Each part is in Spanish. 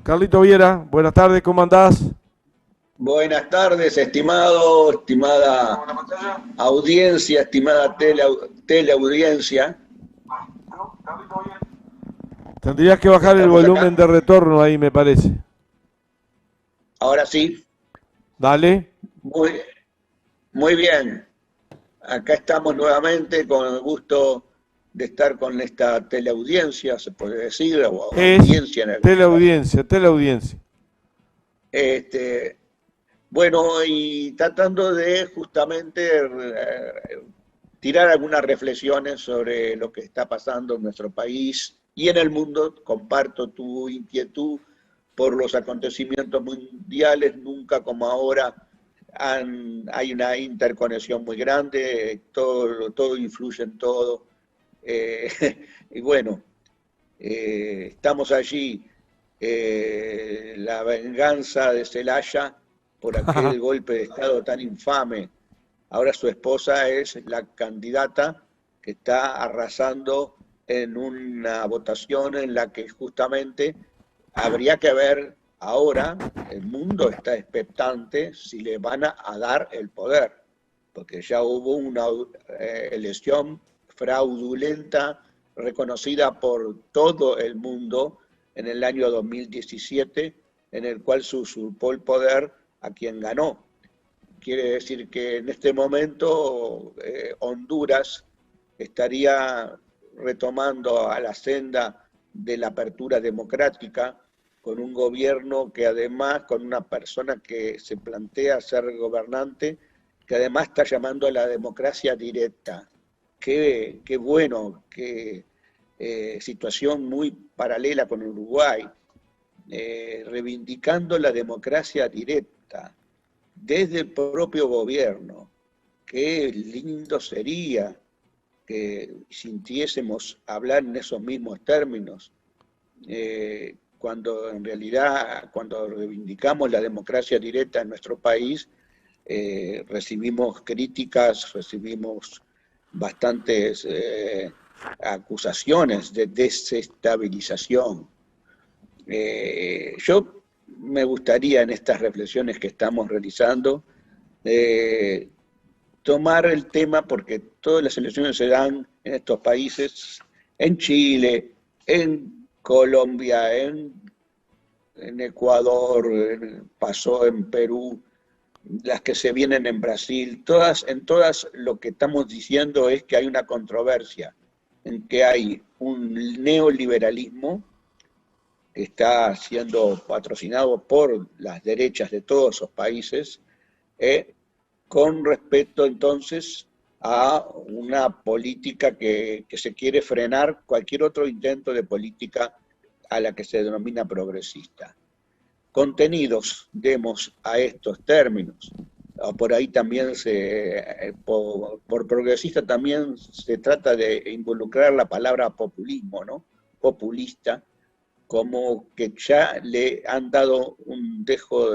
Carlito Viera, buenas tardes, ¿cómo andás? Buenas tardes, estimada audiencia, estimada teleaudiencia. Tendrías que bajar el Estamos acá. volumen de retorno ahí, me parece. Ahora sí, Dale. muy, muy bien. Acá estamos nuevamente con el gusto de estar con esta teleaudiencia, se puede decir, o Es audiencia en el caso. teleaudiencia, teleaudiencia. Este, bueno, y tratando de justamente tirar algunas reflexiones sobre lo que está pasando en nuestro país y en el mundo. Comparto tu inquietud por los acontecimientos mundiales, nunca como ahora hay una interconexión muy grande, todo influye en todo. Eh, y bueno, estamos allí, la venganza de Celaya por aquel golpe de Estado tan infame. Ahora su esposa es la candidata que está arrasando en una votación en la que justamente habría que ver ahora, el mundo está expectante si le van a dar el poder, porque ya hubo una elección fraudulenta reconocida por todo el mundo en el año 2017, en el cual se usurpó el poder a quien ganó. Quiere decir que en este momento Honduras estaría retomando a la senda de la apertura democrática, con un gobierno que además, con una persona que se plantea ser gobernante, que además está llamando a la democracia directa. Qué bueno, qué situación muy paralela con Uruguay, reivindicando la democracia directa desde el propio gobierno. Qué lindo sería que sintiésemos hablar en esos mismos términos, cuando en realidad, cuando reivindicamos la democracia directa en nuestro país, recibimos críticas, recibimos bastantes acusaciones de desestabilización. Yo me gustaría en estas reflexiones que estamos realizando eh, tomar el tema, porque todas las elecciones se dan en estos países, en Chile, en Colombia, en Ecuador, pasó en Perú, las que se vienen en Brasil, en todas lo que estamos diciendo es que hay una controversia, en que hay un neoliberalismo que está siendo patrocinado por las derechas de todos esos países, con respecto entonces a una política que se quiere frenar cualquier otro intento de política a la que se denomina progresista. Contenidos demos a estos términos. Por ahí también por progresista también se trata de involucrar la palabra populismo, ¿no? Populista, como que ya le han dado un dejo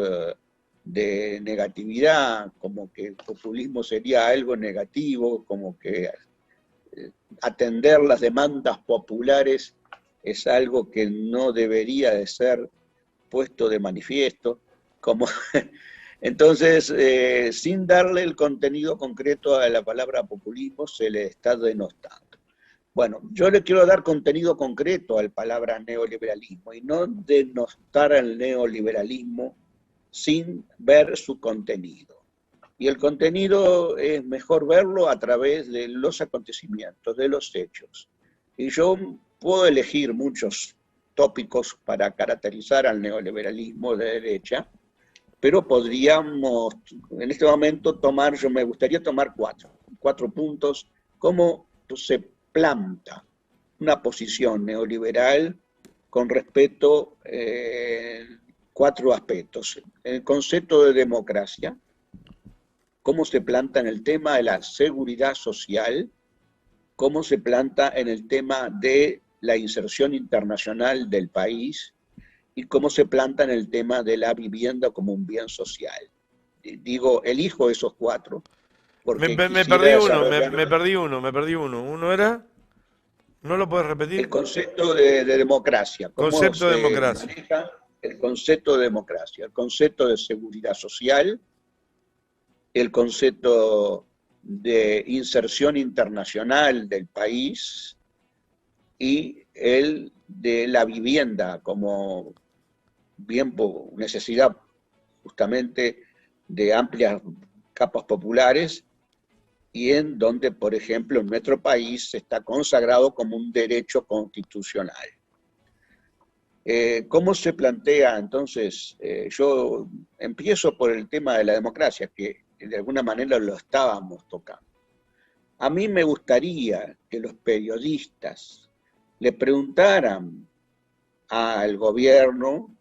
de negatividad, como que el populismo sería algo negativo, como que atender las demandas populares es algo que no debería de ser puesto de manifiesto, como entonces, sin darle el contenido concreto a la palabra populismo, se le está denostando. Bueno, yo le quiero dar contenido concreto a la palabra neoliberalismo y no denostar al neoliberalismo sin ver su contenido. Y el contenido es mejor verlo a través de los acontecimientos, de los hechos. Y yo puedo elegir muchos tópicos para caracterizar al neoliberalismo de derecha, pero podríamos en este momento yo me gustaría tomar cuatro puntos, cómo se planta una posición neoliberal con respecto a cuatro aspectos. El concepto de democracia, cómo se planta en el tema de la seguridad social, cómo se planta en el tema de la inserción internacional del país y cómo se planta en el tema de la vivienda como un bien social. Digo, elijo esos cuatro porque Me quisiera perdí uno, me desarrollar perdí uno, me perdí uno. ¿Uno era? ¿No lo puedes el repetir? concepto de democracia, cómo Concepto de se democracia. maneja el concepto de democracia, el concepto de seguridad social, el concepto de inserción internacional del país y el de la vivienda como bien necesidad justamente de amplias capas populares y en donde, por ejemplo, en nuestro país está consagrado como un derecho constitucional. ¿Cómo se plantea entonces? Yo empiezo por el tema de la democracia, que de alguna manera lo estábamos tocando. A mí me gustaría que los periodistas le preguntaran al gobierno,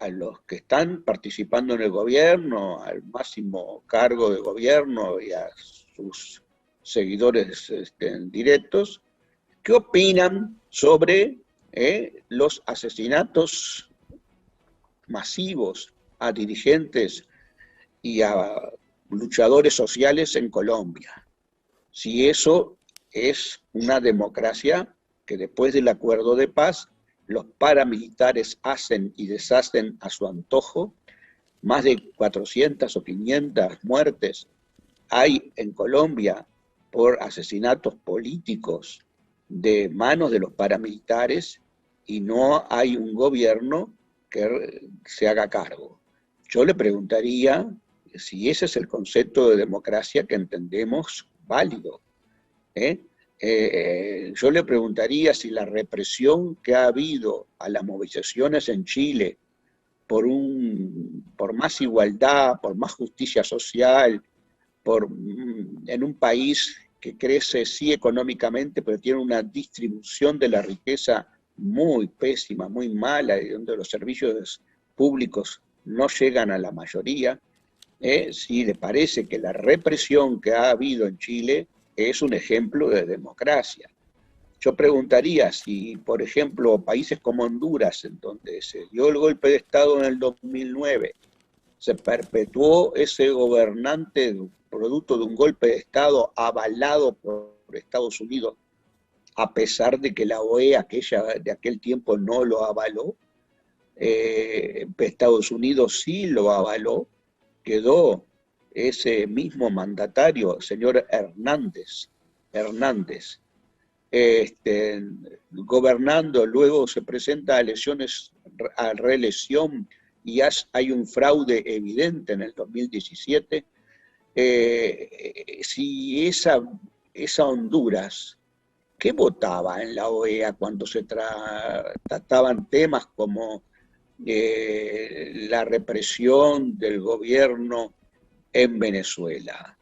a los que están participando en el gobierno, al máximo cargo de gobierno y a sus seguidores directos, ¿qué opinan sobre los asesinatos masivos a dirigentes y a luchadores sociales en Colombia? Si eso es una democracia que después del acuerdo de paz los paramilitares hacen y deshacen a su antojo. Más de 400 o 500 muertes hay en Colombia por asesinatos políticos de manos de los paramilitares y no hay un gobierno que se haga cargo. Yo le preguntaría si ese es el concepto de democracia que entendemos válido. Yo le preguntaría si la represión que ha habido a las movilizaciones en Chile por más igualdad, por más justicia social, en un país que crece sí económicamente, pero tiene una distribución de la riqueza muy pésima, muy mala, y donde los servicios públicos no llegan a la mayoría, si le parece que la represión que ha habido en Chile es un ejemplo de democracia. Yo preguntaría si, por ejemplo, países como Honduras, en donde se dio el golpe de Estado en el 2009, se perpetuó ese gobernante producto de un golpe de Estado avalado por Estados Unidos, a pesar de que la OEA de aquel tiempo no lo avaló, Estados Unidos sí lo avaló, quedó ese mismo mandatario, señor Hernández, gobernando, luego se presenta a elecciones, a reelección, y hay un fraude evidente en el 2017. Si esa Honduras, ¿qué votaba en la OEA cuando se trataban temas como la represión del gobierno en Venezuela?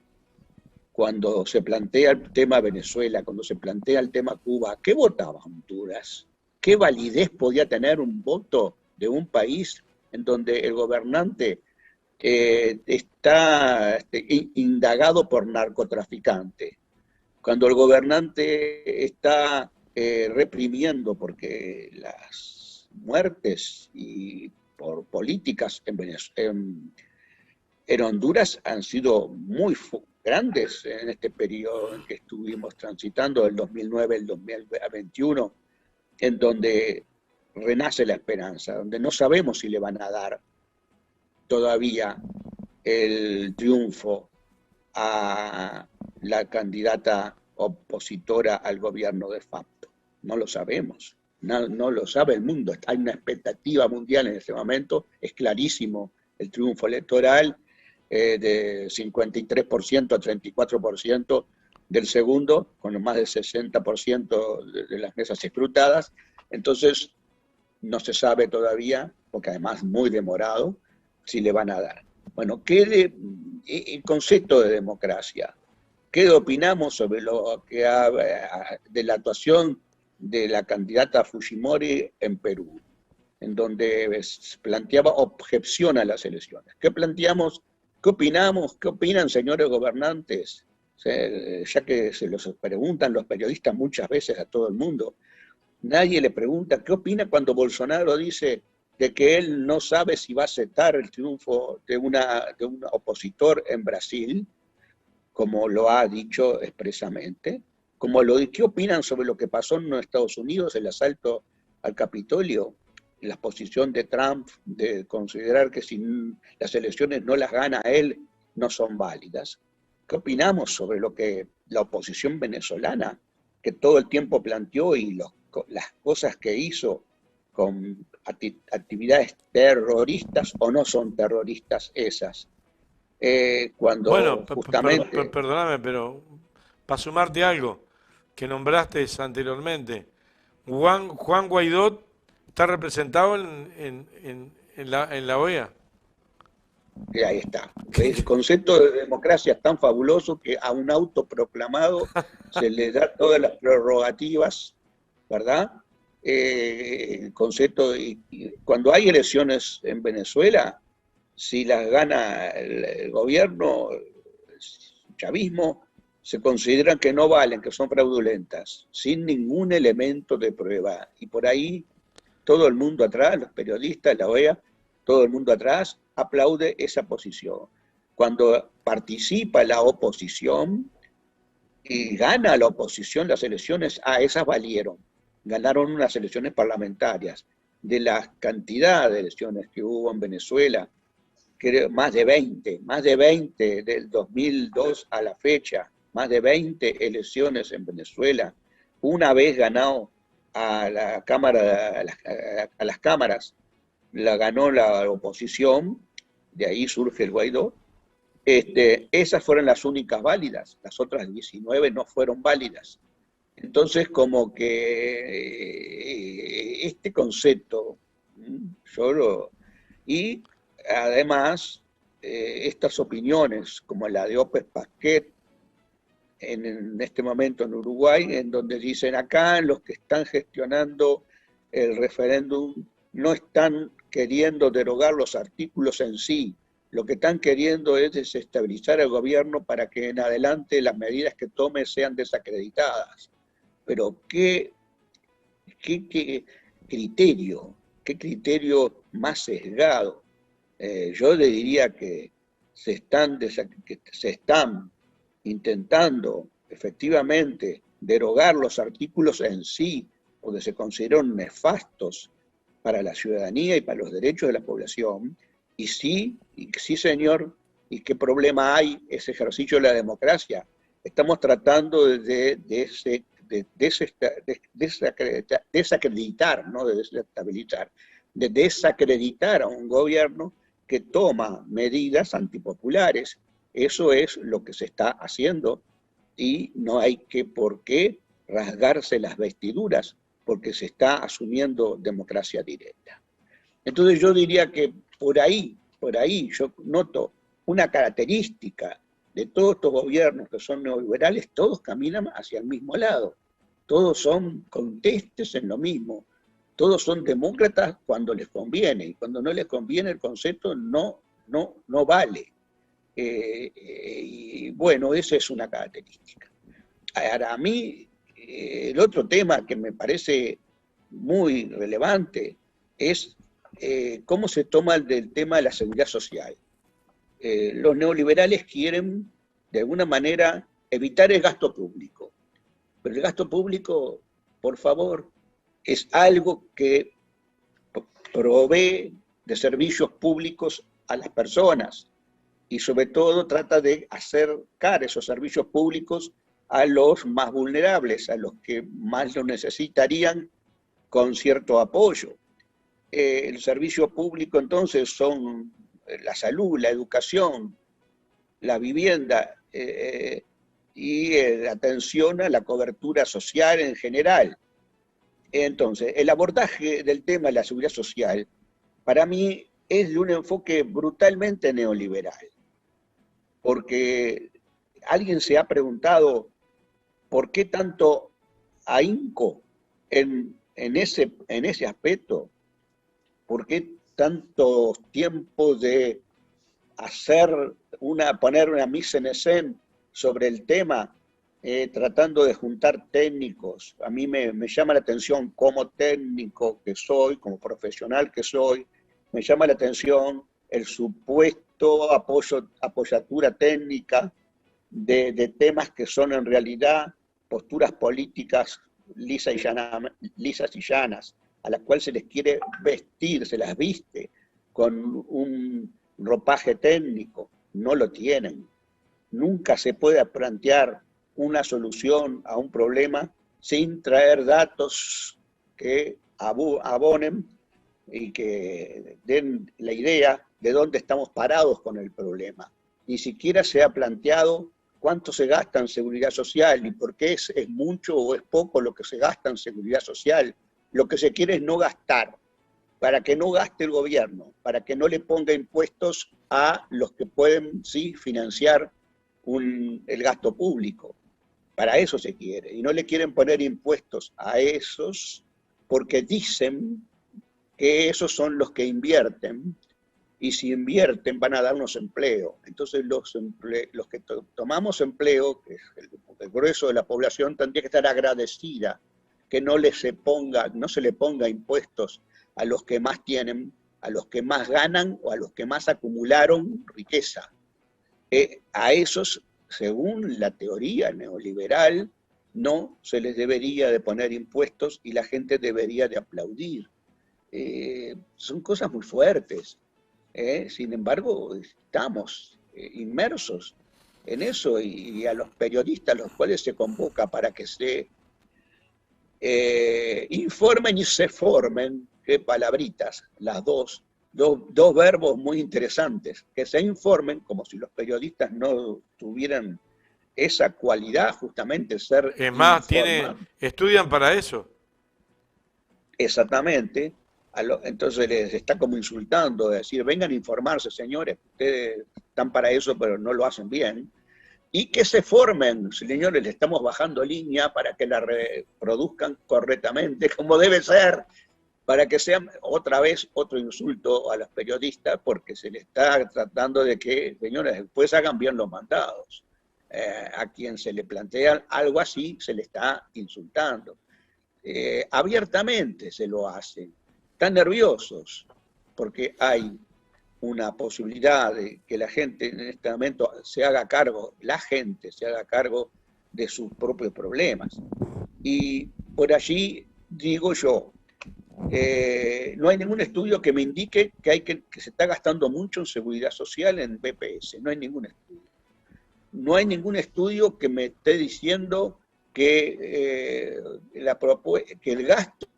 Cuando se plantea el tema Venezuela, cuando se plantea el tema Cuba, ¿qué votaba Honduras? ¿Qué validez podía tener un voto de un país en donde el gobernante está indagado por narcotraficante? Cuando el gobernante está reprimiendo porque las muertes y por políticas en Honduras han sido muy grandes en este periodo en que estuvimos transitando, del 2009 al 2021, en donde renace la esperanza, donde no sabemos si le van a dar todavía el triunfo a la candidata opositora al gobierno de facto. No lo sabemos, no lo sabe el mundo. Hay una expectativa mundial en este momento, es clarísimo el triunfo electoral, de 53% a 34% del segundo, con más del 60% de las mesas escrutadas. Entonces, no se sabe todavía, porque además muy demorado, si le van a dar. Bueno, el concepto de democracia. ¿Qué opinamos sobre de la actuación de la candidata Fujimori en Perú, en donde planteaba objeción a las elecciones? ¿Qué planteamos? ¿Qué opinamos? ¿Qué opinan, señores gobernantes? Ya que se los preguntan los periodistas muchas veces a todo el mundo, nadie le pregunta qué opina cuando Bolsonaro dice de que él no sabe si va a aceptar el triunfo de un opositor en Brasil, como lo ha dicho expresamente. ¿Qué opinan sobre lo que pasó en los Estados Unidos, el asalto al Capitolio? la posición de Trump de considerar que si las elecciones no las gana él, no son válidas. ¿Qué opinamos sobre lo que la oposición venezolana, que todo el tiempo planteó y las cosas que hizo con actividades terroristas o no son terroristas esas? Bueno, Cuando justamente perdóname, pero para sumarte algo que nombraste anteriormente, Juan Guaidó está representado en la OEA. ahí está. El concepto de democracia es tan fabuloso que a un autoproclamado se le da todas las prerrogativas, ¿verdad? El concepto cuando hay elecciones en Venezuela, si las gana el gobierno, el chavismo, se consideran que no valen, que son fraudulentas, sin ningún elemento de prueba. Y por ahí todo el mundo atrás, los periodistas, la OEA, todo el mundo atrás aplaude esa posición. Cuando participa la oposición y gana la oposición las elecciones, esas valieron. Ganaron unas elecciones parlamentarias. De la cantidad de elecciones que hubo en Venezuela, creo, más de 20 del 2002 a la fecha, más de 20 elecciones en Venezuela, una vez ganado a la Cámara, a las cámaras, la ganó la oposición, de ahí surge el Guaidó. Esas fueron las únicas válidas, las otras 19 no fueron válidas. Entonces, como que este concepto, yo lo... Y además, estas opiniones, como la de Ópez Pasquet, en este momento en Uruguay, en donde dicen acá los que están gestionando el referéndum no están queriendo derogar los artículos en sí, lo que están queriendo es desestabilizar el gobierno para que en adelante las medidas que tome sean desacreditadas. Pero qué criterio más sesgado. Yo le diría que se están intentando efectivamente derogar los artículos en sí, porque se consideran nefastos para la ciudadanía y para los derechos de la población, y sí señor, ¿y qué problema hay ese ejercicio de la democracia? Estamos tratando de desacreditar, no de desestabilizar, de desacreditar a un gobierno que toma medidas antipopulares. Eso es lo que se está haciendo y no hay por qué rasgarse las vestiduras porque se está asumiendo democracia directa. Entonces yo diría que por ahí yo noto una característica de todos estos gobiernos que son neoliberales, todos caminan hacia el mismo lado, todos son contestes en lo mismo, todos son demócratas cuando les conviene, y cuando no les conviene el concepto no vale. Y bueno, esa es una característica. Ahora, a mí, el otro tema que me parece muy relevante es cómo se toma el tema de la seguridad social. Los neoliberales quieren, de alguna manera, evitar el gasto público. Pero el gasto público, por favor, es algo que provee de servicios públicos a las personas y sobre todo trata de acercar esos servicios públicos a los más vulnerables, a los que más lo necesitarían con cierto apoyo. El servicio público entonces son la salud, la educación, la vivienda y la atención a la cobertura social en general. Entonces, el abordaje del tema de la seguridad social, para mí, es de un enfoque brutalmente neoliberal. Porque alguien se ha preguntado por qué tanto ahínco en ese aspecto, por qué tantos tiempos de poner una mise en scène sobre el tema, tratando de juntar técnicos. A mí me llama la atención como técnico que soy, como profesional que soy, me llama la atención el supuesto apoyatura técnica de temas que son en realidad posturas políticas lisas y llanas, a las cuales se les quiere vestir, se las viste con un ropaje técnico, no lo tienen. Nunca se puede plantear una solución a un problema sin traer datos que abonen y que den la idea de dónde estamos parados con el problema. Ni siquiera se ha planteado cuánto se gasta en seguridad social y por qué es mucho o es poco lo que se gasta en seguridad social. Lo que se quiere es no gastar, para que no gaste el gobierno, para que no le ponga impuestos a los que pueden sí financiar el gasto público. Para eso se quiere. Y no le quieren poner impuestos a esos porque dicen que esos son los que invierten, y si invierten van a darnos empleo. Entonces los que tomamos empleo, que es el grueso de la población, tendría que estar agradecida que no se le ponga impuestos a los que más tienen, a los que más ganan o a los que más acumularon riqueza. A esos, según la teoría neoliberal, no se les debería de poner impuestos y la gente debería de aplaudir. Son cosas muy fuertes. Sin embargo, estamos inmersos en eso y a los periodistas, a los cuales se convoca para que se informen y se formen, qué palabritas, las dos verbos muy interesantes, que se informen como si los periodistas no tuvieran esa cualidad, justamente ser Es más, estudian para eso. Exactamente. Entonces les está como insultando, de decir, vengan a informarse, señores, ustedes están para eso, pero no lo hacen bien. Y que se formen, señores, le estamos bajando línea para que la reproduzcan correctamente, como debe ser, para que sean otra vez otro insulto a los periodistas, porque se le está tratando de que, señores, después hagan bien los mandados. A quien se le plantea algo así, se le está insultando. Abiertamente se lo hacen. Están nerviosos, porque hay una posibilidad de que la gente en este momento se haga cargo de sus propios problemas. Y por allí digo yo, no hay ningún estudio que me indique que se está gastando mucho en seguridad social en BPS, no hay ningún estudio. No hay ningún estudio que me esté diciendo que el gasto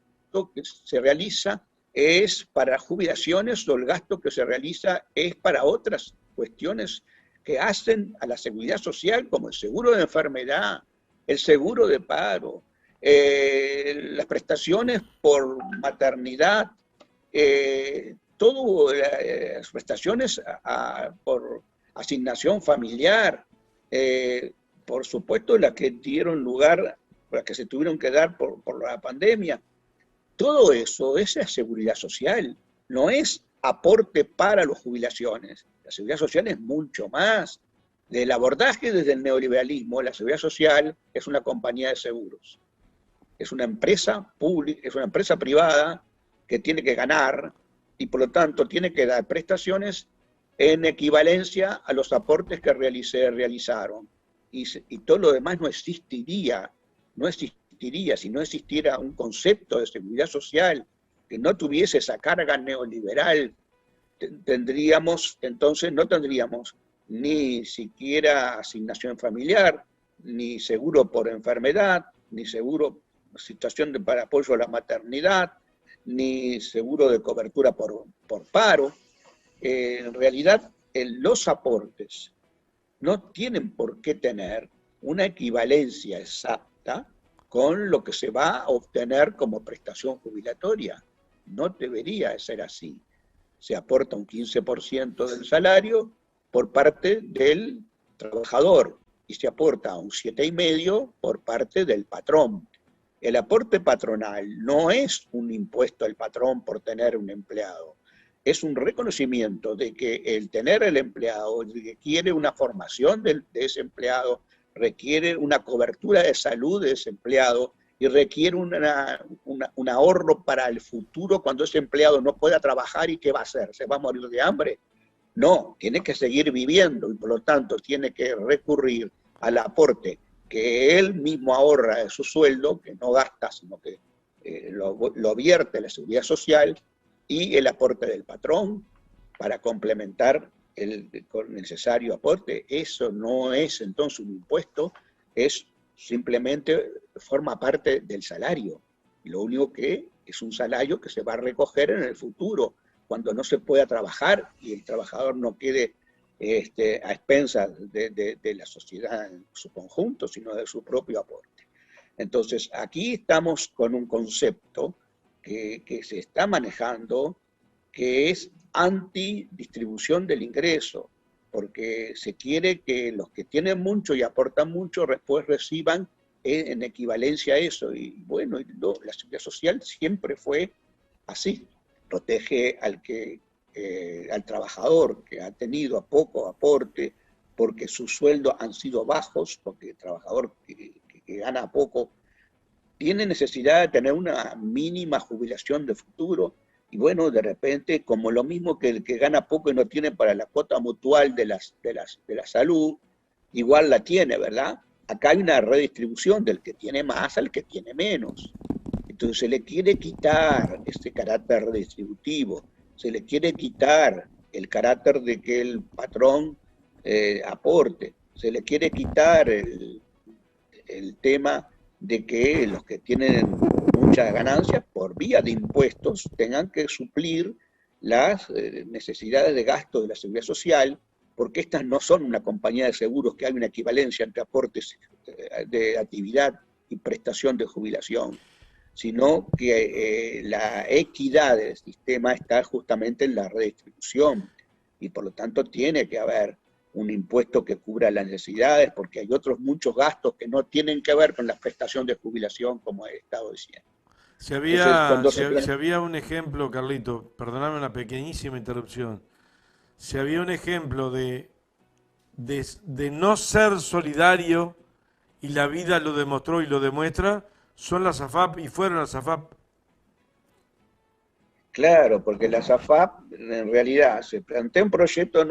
que se realiza es para jubilaciones o el gasto que se realiza es para otras cuestiones que hacen a la seguridad social, como el seguro de enfermedad, el seguro de paro, las prestaciones por maternidad, todas las prestaciones por asignación familiar, por supuesto las que dieron lugar, las que se tuvieron que dar por la pandemia. Todo eso es la seguridad social, no es aporte para las jubilaciones. La seguridad social es mucho más. Del abordaje desde el neoliberalismo, la seguridad social es una compañía de seguros. Es una empresa pública, es una empresa privada que tiene que ganar y por lo tanto tiene que dar prestaciones en equivalencia a los aportes que realizaron. Y todo lo demás no existiría si no existiera un concepto de seguridad social que no tuviese esa carga neoliberal. Entonces no tendríamos ni siquiera asignación familiar, ni seguro por enfermedad, ni seguro situación para apoyo a la maternidad, ni seguro de cobertura por paro. En realidad, los aportes no tienen por qué tener una equivalencia exacta con lo que se va a obtener como prestación jubilatoria. No debería ser así. Se aporta un 15% del salario por parte del trabajador y se aporta un 7,5% por parte del patrón. El aporte patronal no es un impuesto al patrón por tener un empleado, es un reconocimiento de que el tener el empleado requiere una formación de ese empleado, requiere una cobertura de salud de ese empleado y requiere un ahorro para el futuro cuando ese empleado no pueda trabajar. ¿Y qué va a hacer? ¿Se va a morir de hambre? No, tiene que seguir viviendo y por lo tanto tiene que recurrir al aporte que él mismo ahorra de su sueldo, que no gasta, sino que lo vierte la seguridad social y el aporte del patrón para complementar el necesario aporte. Eso no es entonces un impuesto, es simplemente forma parte del salario. Lo único que es un salario que se va a recoger en el futuro, cuando no se pueda trabajar y el trabajador no quede a expensas de la sociedad en su conjunto, sino de su propio aporte. Entonces, aquí estamos con un concepto que se está manejando, que es antidistribución del ingreso, porque se quiere que los que tienen mucho y aportan mucho después reciban en equivalencia a eso. Y bueno, la seguridad social siempre fue así, protege al trabajador que ha tenido poco aporte, porque sus sueldos han sido bajos, porque el trabajador que gana poco tiene necesidad de tener una mínima jubilación de futuro. Y bueno, de repente, como lo mismo que el que gana poco y no tiene para la cuota mutual de la salud, igual la tiene, ¿verdad? Acá hay una redistribución del que tiene más al que tiene menos. Entonces se le quiere quitar este carácter redistributivo, se le quiere quitar el carácter de que el patrón aporte, se le quiere quitar el tema de que los que tienen muchas ganancias por vía de impuestos tengan que suplir las necesidades de gasto de la seguridad social, porque estas no son una compañía de seguros que hay una equivalencia entre aportes de actividad y prestación de jubilación, sino que la equidad del sistema está justamente en la redistribución, y por lo tanto tiene que haber un impuesto que cubra las necesidades, porque hay otros muchos gastos que no tienen que ver con la prestación de jubilación, como he estado diciendo. Entonces, cuando Si había un ejemplo, Carlito, perdóname una pequeñísima interrupción, si había un ejemplo de no ser solidario, y la vida lo demostró y lo demuestra, son las AFAP y fueron las AFAP. Claro, porque la SAFAP en realidad se plantea un proyecto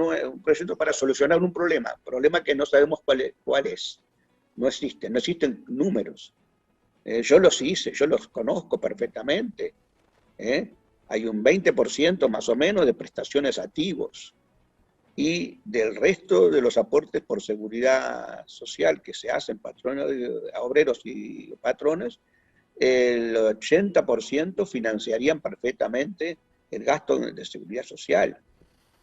para solucionar un problema que no sabemos cuál es. No existen números. Yo los hice, yo los conozco perfectamente. Hay un 20% más o menos de prestaciones activos, y del resto de los aportes por seguridad social que se hacen patrones, obreros y patrones, el 80% financiarían perfectamente el gasto de seguridad social.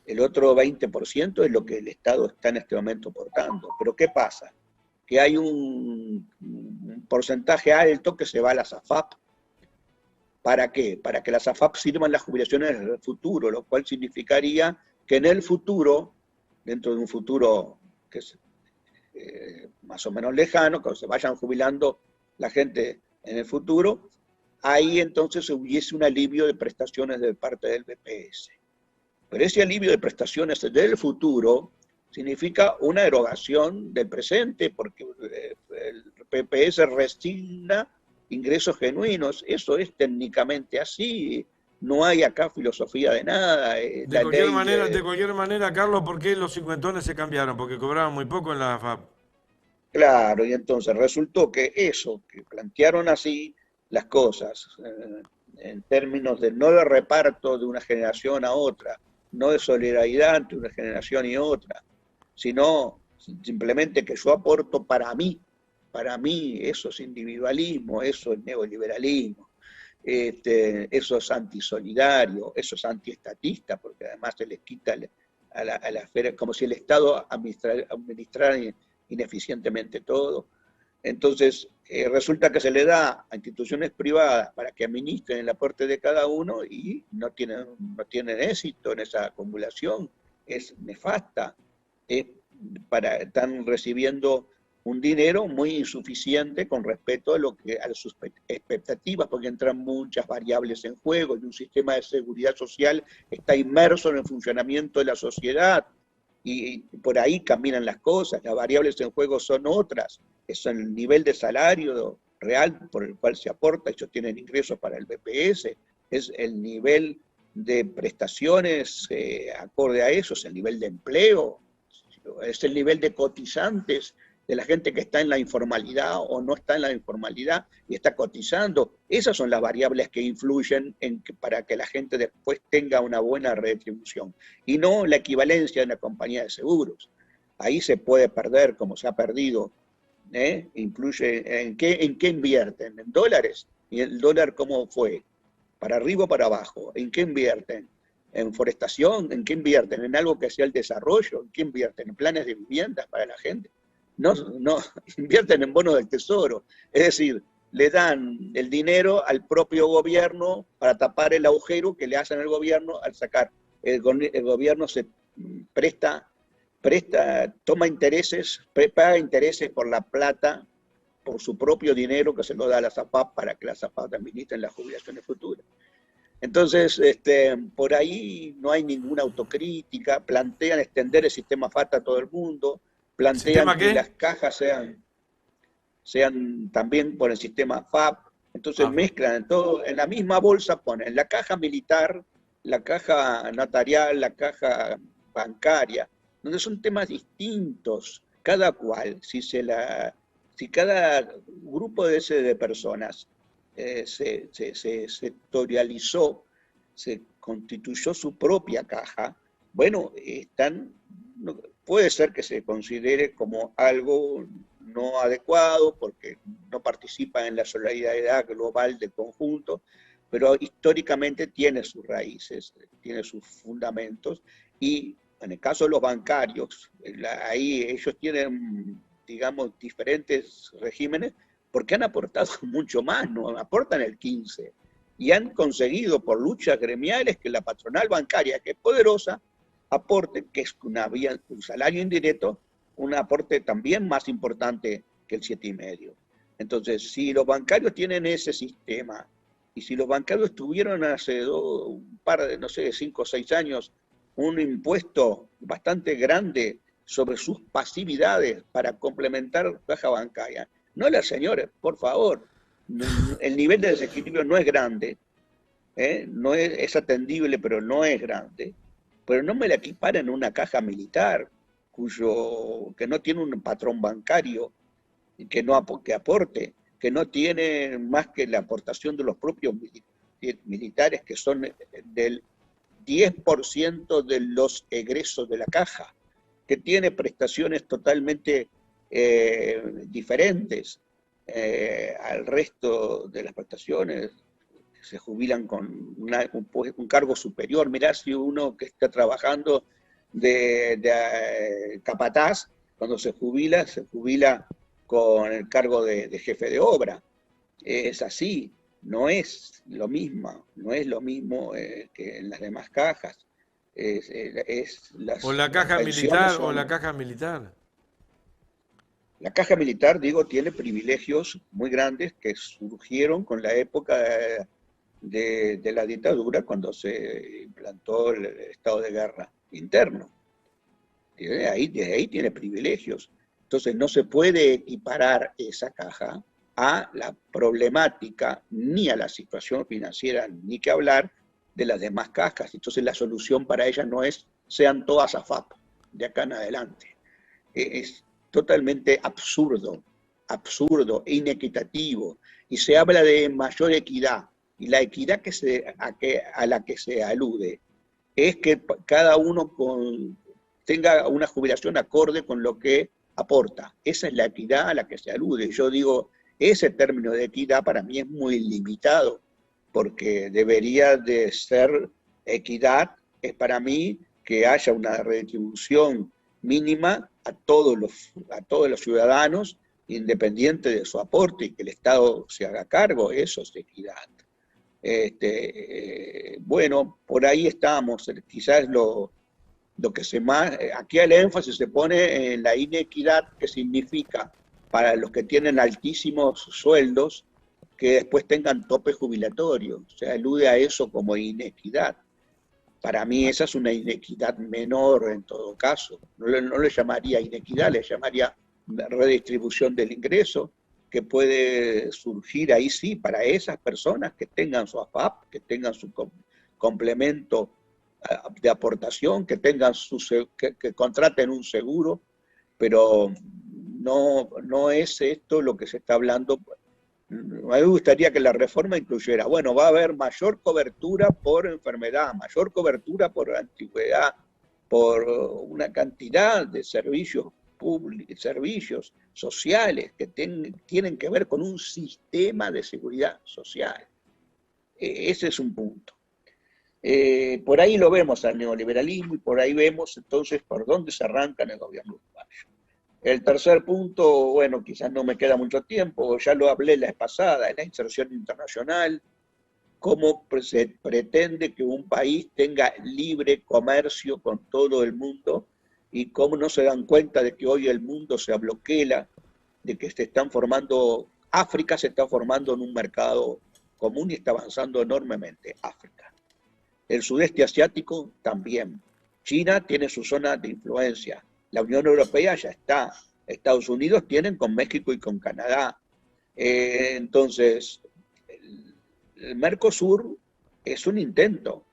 El otro 20% es lo que el Estado está en este momento aportando. Pero ¿qué pasa? Que hay un porcentaje alto que se va a las AFAP. ¿Para qué? Para que las AFAP sirvan las jubilaciones del futuro, lo cual significaría que en el futuro, dentro de un futuro que es más o menos lejano, cuando se vayan jubilando la gente en el futuro, ahí entonces hubiese un alivio de prestaciones de parte del BPS. Pero ese alivio de prestaciones del futuro significa una erogación del presente, porque el BPS resigna ingresos genuinos. Eso es técnicamente así. No hay acá filosofía de nada. De cualquier manera, Carlos, ¿por qué los cincuentones se cambiaron? Porque cobraban muy poco en la AFAP. Claro, y entonces resultó que eso, que plantearon así las cosas, en términos de no de reparto de una generación a otra, no de solidaridad entre una generación y otra, sino simplemente que yo aporto para mí eso es individualismo, eso es neoliberalismo, eso es antisolidario, eso es antiestatista, porque además se les quita a la esfera, como si el Estado administrara ineficientemente todo. Entonces, resulta que se le da a instituciones privadas para que administren el aporte de cada uno y no tienen éxito en esa acumulación. Es nefasta. Están recibiendo un dinero muy insuficiente con respecto a sus expectativas, porque entran muchas variables en juego y un sistema de seguridad social está inmerso en el funcionamiento de la sociedad. Y por ahí caminan las cosas, las variables en juego son otras, es el nivel de salario real por el cual se aporta, ellos tienen ingresos para el BPS, es el nivel de prestaciones acorde a eso, es el nivel de empleo, es el nivel de cotizantes de la gente que está en la informalidad o no está en la informalidad y está cotizando. Esas son las variables que influyen para que la gente después tenga una buena retribución. Y no la equivalencia de una compañía de seguros. Ahí se puede perder, como se ha perdido. Influye en qué invierten, en dólares. ¿Y el dólar cómo fue? ¿Para arriba o para abajo? ¿En qué invierten? ¿En forestación? ¿En qué invierten? ¿En algo que sea el desarrollo? ¿En qué invierten? ¿En planes de viviendas para la gente? No, no, invierten en bonos del tesoro. Es decir, le dan el dinero al propio gobierno para tapar el agujero que le hacen al gobierno al sacar. El gobierno se toma intereses, paga intereses por la plata, por su propio dinero que se lo da a las AFAP para que las AFAP administren las jubilaciones futuras. Entonces, por ahí no hay ninguna autocrítica, plantean extender el sistema FAT a todo el mundo, plantean ¿Sistema que las qué? cajas sean también por el sistema FAP, entonces mezclan en todo, en la misma bolsa ponen la caja militar, la caja notarial, la caja bancaria, donde son temas distintos, cada cual, si cada grupo de personas se sectorializó, se constituyó su propia caja, bueno, puede ser que se considere como algo no adecuado porque no participa en la solidaridad global del conjunto, pero históricamente tiene sus raíces, tiene sus fundamentos, y en el caso de los bancarios, ahí ellos tienen, digamos, diferentes regímenes porque han aportado mucho más, no aportan el 15%, y han conseguido por luchas gremiales que la patronal bancaria, que es poderosa, aporte, que es un salario indirecto, un aporte también más importante que el 7,5%. Entonces, si los bancarios tienen ese sistema, y si los bancarios tuvieron hace un par de, no sé, 5 o 6 años, un impuesto bastante grande sobre sus pasividades para complementar caja bancaria, no las señores, por favor, el nivel de desequilibrio no es grande, no es atendible, pero no es grande, pero no me la equiparen a una caja militar que no tiene un patrón bancario que aporte, que no tiene más que la aportación de los propios militares, que son del 10% de los egresos de la caja, que tiene prestaciones totalmente diferentes al resto de las prestaciones. Se jubilan con un cargo superior. Mirá, si uno que está trabajando de capataz, cuando se jubila con el cargo de jefe de obra. Es así, no es lo mismo, no es lo mismo que en las demás cajas. O la Las caja pensiones militar, o la son... caja militar. La caja militar, digo, tiene privilegios muy grandes que surgieron con la época de la dictadura, cuando se implantó el estado de guerra interno. Desde ahí tiene privilegios. Entonces no se puede equiparar esa caja a la problemática, ni a la situación financiera, ni que hablar de las demás cajas. Entonces la solución para ellas no es sean todas AFAP de acá en adelante. Es totalmente absurdo, e inequitativo. Y se habla de mayor equidad. Y la equidad a la que se alude es que cada uno tenga una jubilación acorde con lo que aporta. Esa es la equidad a la que se alude. Yo digo, ese término de equidad para mí es muy limitado, porque debería de ser equidad, es para mí que haya una redistribución mínima a todos los ciudadanos, independiente de su aporte, y que el Estado se haga cargo. Eso es equidad. Bueno, por ahí estamos, quizás lo que aquí el énfasis se pone en la inequidad, que significa para los que tienen altísimos sueldos que después tengan tope jubilatorio, se alude a eso como inequidad. Para mí esa es una inequidad menor en todo caso, no le llamaría inequidad, le llamaría redistribución del ingreso, que puede surgir ahí sí para esas personas que tengan su AFAP, que tengan su complemento de aportación, que contraten un seguro, pero no es esto lo que se está hablando. A mí me gustaría que la reforma incluyera, bueno, va a haber mayor cobertura por enfermedad, mayor cobertura por antigüedad, por una cantidad de servicios públicos, servicios sociales que tienen que ver con un sistema de seguridad social. Ese es un punto. Por ahí lo vemos al neoliberalismo y por ahí vemos entonces por dónde se arranca en el gobierno uruguayo. El tercer punto, bueno, quizás no me queda mucho tiempo, ya lo hablé la vez pasada, es la inserción internacional, cómo se pretende que un país tenga libre comercio con todo el mundo y cómo no se dan cuenta de que hoy el mundo se abloquela, de que se están formando, África se está formando en un mercado común y está avanzando enormemente, África. El sudeste asiático también. China tiene su zona de influencia. La Unión Europea ya está. Estados Unidos tienen con México y con Canadá. Entonces, el Mercosur es un intento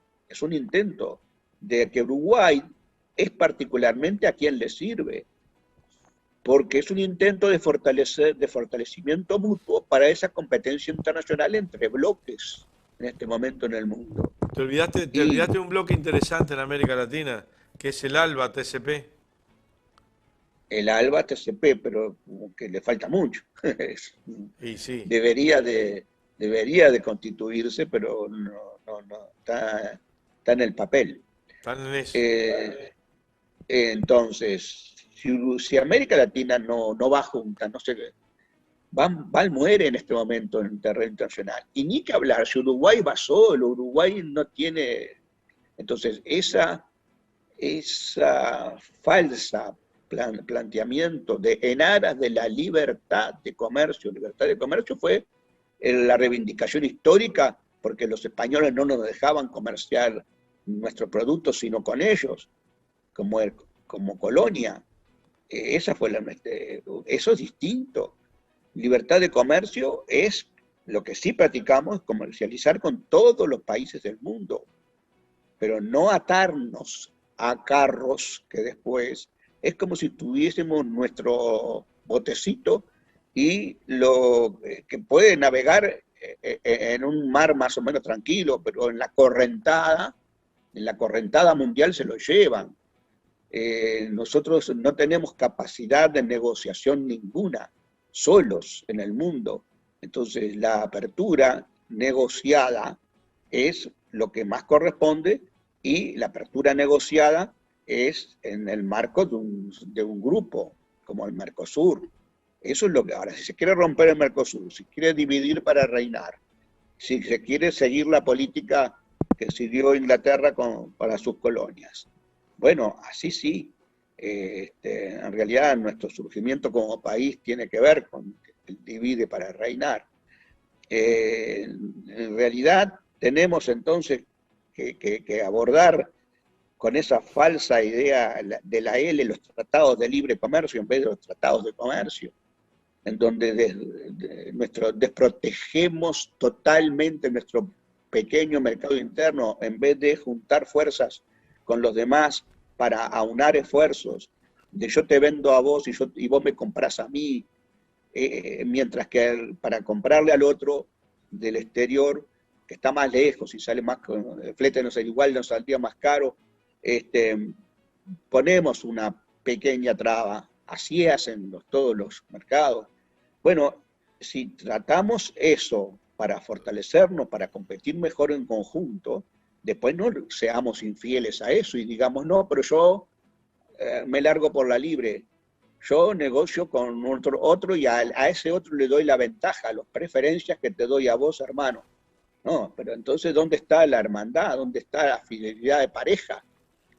de que Uruguay es particularmente a quien le sirve, porque es un intento de fortalecimiento mutuo para esa competencia internacional entre bloques en este momento en el mundo. Te olvidaste de un bloque interesante en América Latina, que es el ALBA TCP. El ALBA TCP, pero como que le falta mucho. Y sí. Debería de constituirse, pero no está en el papel. Están en eso. Entonces, si América Latina no va junta, no sé, va al muere en este momento en el terreno internacional. Y ni que hablar, si Uruguay va solo, Uruguay no tiene. Entonces, esa falsa planteamiento en aras de la libertad de comercio fue la reivindicación histórica, porque los españoles no nos dejaban comerciar nuestros productos sino con ellos, como colonia. Eso es distinto. Libertad de comercio es lo que sí practicamos, comercializar con todos los países del mundo, pero no atarnos a carros que después es como si tuviésemos nuestro botecito y lo que puede navegar en un mar más o menos tranquilo, pero en la correntada mundial se lo llevan. Nosotros no tenemos capacidad de negociación ninguna, solos en el mundo. Entonces la apertura negociada es lo que más corresponde y la apertura negociada es en el marco de un grupo como el Mercosur. Eso es lo que ahora, si se quiere romper el Mercosur, si quiere dividir para reinar, si se quiere seguir la política que siguió Inglaterra para sus colonias. Bueno, así sí. En realidad nuestro surgimiento como país tiene que ver con el divide para reinar. En realidad tenemos entonces que abordar con esa falsa idea de la L, los tratados de libre comercio en vez de los tratados de comercio, en donde desprotegemos totalmente nuestro pequeño mercado interno en vez de juntar fuerzas con los demás para aunar esfuerzos, de yo te vendo a vos y vos me comprás a mí, mientras que para comprarle al otro del exterior, que está más lejos y sale más, el flete no sale igual, nos saldría más caro, ponemos una pequeña traba, así hacen todos los mercados. Bueno, si tratamos eso para fortalecernos, para competir mejor en conjunto, después no seamos infieles a eso y digamos, no, pero yo me largo por la libre, yo negocio con otro y a ese otro le doy la ventaja, las preferencias que te doy a vos, hermano. No, pero entonces, ¿dónde está la hermandad? ¿Dónde está la fidelidad de pareja?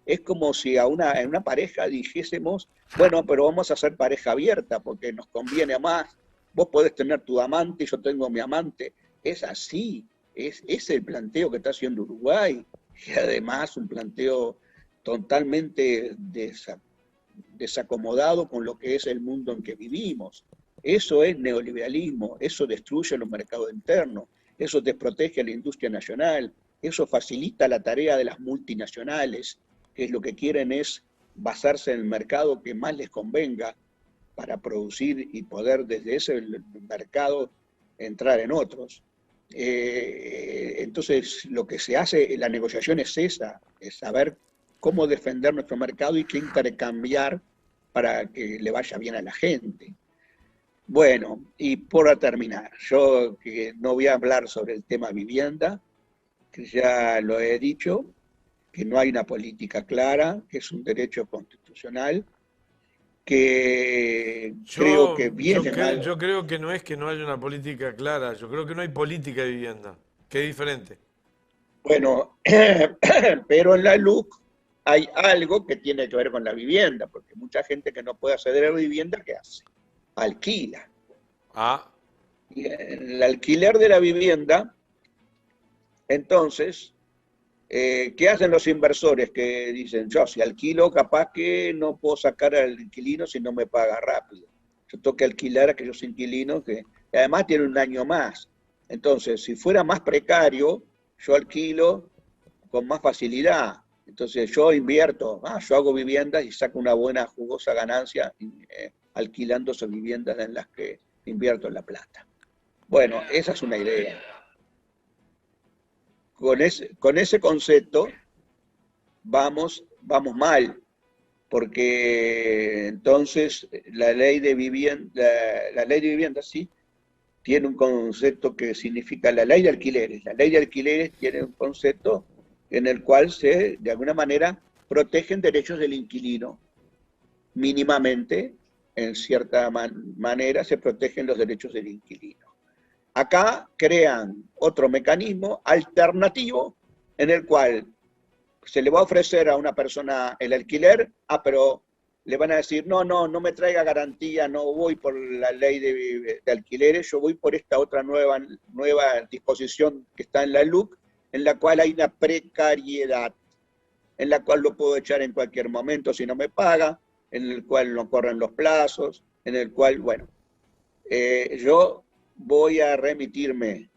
Es como si en una pareja dijésemos, bueno, pero vamos a hacer pareja abierta porque nos conviene más. Vos podés tener tu amante y yo tengo mi amante. Es así, es el planteo que está haciendo Uruguay, y además un planteo totalmente desacomodado con lo que es el mundo en que vivimos. Eso es neoliberalismo, eso destruye los mercados internos, eso desprotege a la industria nacional, eso facilita la tarea de las multinacionales, que lo que quieren es basarse en el mercado que más les convenga, para producir y poder desde ese mercado entrar en otros. Entonces, lo que se hace en la negociación es esa, es saber cómo defender nuestro mercado y qué intercambiar para que le vaya bien a la gente. Bueno, y por terminar, yo que no voy a hablar sobre el tema vivienda, que ya lo he dicho, que no hay una política clara, que es un derecho constitucional, que creo que viene mal. Yo creo que no es que no haya una política clara, yo creo que no hay política de vivienda, que es diferente. Bueno, pero en la LUC hay algo que tiene que ver con la vivienda, porque mucha gente que no puede acceder a la vivienda, ¿qué hace? Alquila. Ah, Y en el alquiler de la vivienda, entonces, ¿qué hacen los inversores que dicen, yo si alquilo, capaz que no puedo sacar al inquilino si no me paga rápido? Yo tengo que alquilar a aquellos inquilinos que además tienen un año más. Entonces, si fuera más precario, yo alquilo con más facilidad. Entonces, yo invierto, yo hago viviendas y saco una buena jugosa ganancia alquilando esas viviendas en las que invierto la plata. Bueno, esa es una idea. Con ese concepto vamos mal, porque entonces la ley de vivienda sí tiene un concepto que significa la ley de alquileres. La ley de alquileres tiene un concepto en el cual de alguna manera, protegen derechos del inquilino. Mínimamente, en cierta manera, se protegen los derechos del inquilino. Acá crean otro mecanismo alternativo en el cual se le va a ofrecer a una persona el alquiler, pero le van a decir, no me traiga garantía, no voy por la ley de alquileres, yo voy por esta otra nueva disposición que está en la LUC, en la cual hay una precariedad, en la cual lo puedo echar en cualquier momento si no me paga, en el cual no corren los plazos, en el cual, bueno, yo voy a remitirme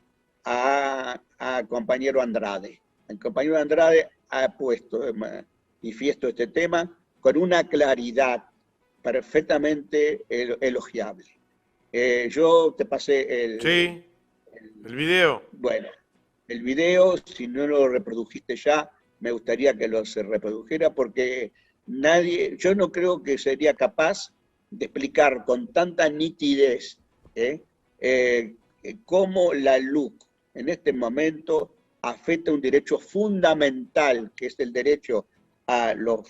a compañero Andrade. El compañero Andrade ha puesto de manifiesto este tema con una claridad perfectamente elogiable. Yo te pasé sí, el video. bueno, el video, si no lo reprodujiste ya, me gustaría que lo se reprodujera porque yo no creo que sería capaz de explicar con tanta nitidez ¿eh? Eh, cómo la LUC en este momento afecta un derecho fundamental, que es el derecho a los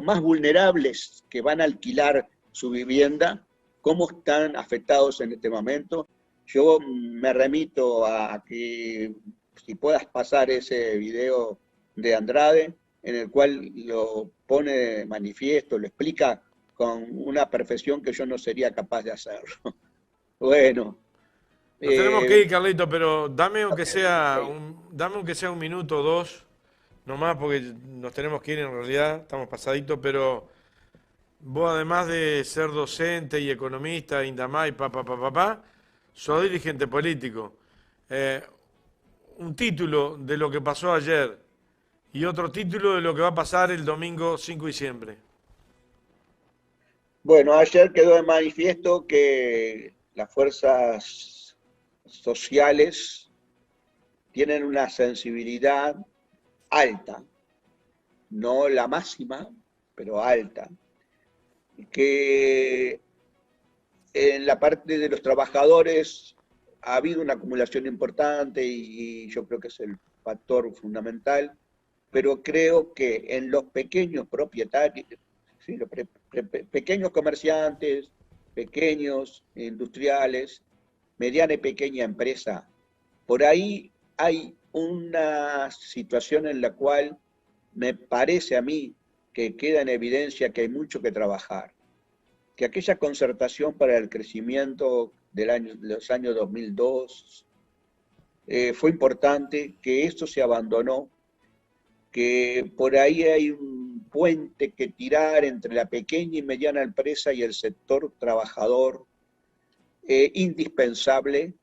más vulnerables que van a alquilar su vivienda, cómo están afectados en este momento. Yo me remito a que si puedas pasar ese video de Andrade, en el cual lo pone de manifiesto, lo explica con una perfección que yo no sería capaz de hacerlo. Bueno, Nos tenemos que eh, ir, Carlito, pero ok. dame aunque sea un minuto o dos, nomás porque nos tenemos que ir en realidad, estamos pasaditos, pero vos además de ser docente y economista, Indamay, sos dirigente político. Eh, un título de lo que pasó ayer y otro título de lo que va a pasar el domingo 5 de diciembre. Bueno, ayer quedó de manifiesto que las fuerzas sociales tienen una sensibilidad alta, no la máxima, pero alta, que en la parte de los trabajadores ha habido una acumulación importante y yo creo que es el factor fundamental, pero creo que en los pequeños propietarios, ¿sí? Los pequeños comerciantes, pequeños industriales, mediana y pequeña empresa, por ahí hay una situación en la cual me parece a mí que queda en evidencia que hay mucho que trabajar, que aquella concertación para el crecimiento de los años 2002 fue importante, que esto se abandonó, que por ahí hay un puente que tirar entre la pequeña y mediana empresa y el sector trabajador, indispensable,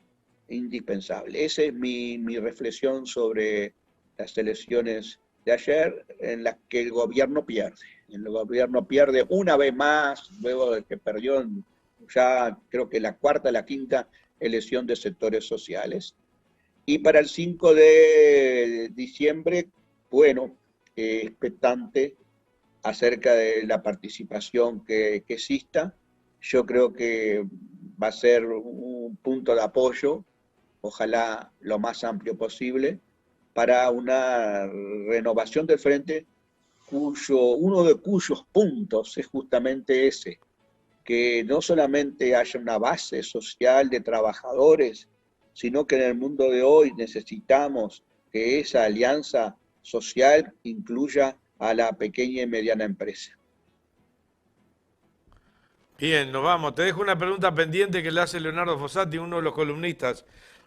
indispensable. Esa es mi reflexión sobre las elecciones de ayer en las que el gobierno pierde. El gobierno pierde una vez más, luego de que perdió ya creo que la cuarta, la quinta elección de sectores sociales. Y para el 5 de diciembre, bueno, expectante acerca de la participación que exista. Yo creo que va a ser un punto de apoyo, ojalá lo más amplio posible, para una renovación del frente uno de cuyos puntos es justamente ese, que no solamente haya una base social de trabajadores, sino que en el mundo de hoy necesitamos que esa alianza social incluya a la pequeña y mediana empresa. Bien, nos vamos. Te dejo una pregunta pendiente que le hace Leonardo Fossati, uno de los columnistas.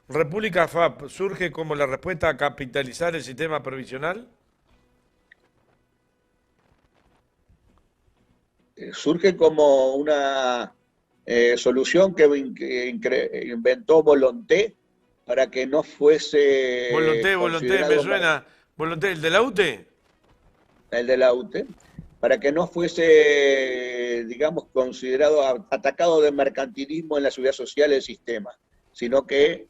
¿República FAP surge como la respuesta a capitalizar el sistema previsional? Surge como una solución que inventó Volonté para que no fuese Volonté, me considerado suena. Volonté, ¿el de la UTE? el de la UTE, para que no fuese, digamos, considerado atacado de mercantilismo en la seguridad social del sistema, sino que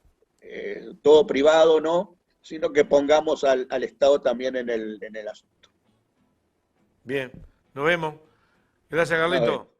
todo privado no, sino que pongamos al Estado también en el asunto. Bien, nos vemos. Gracias, A ver. Carlito.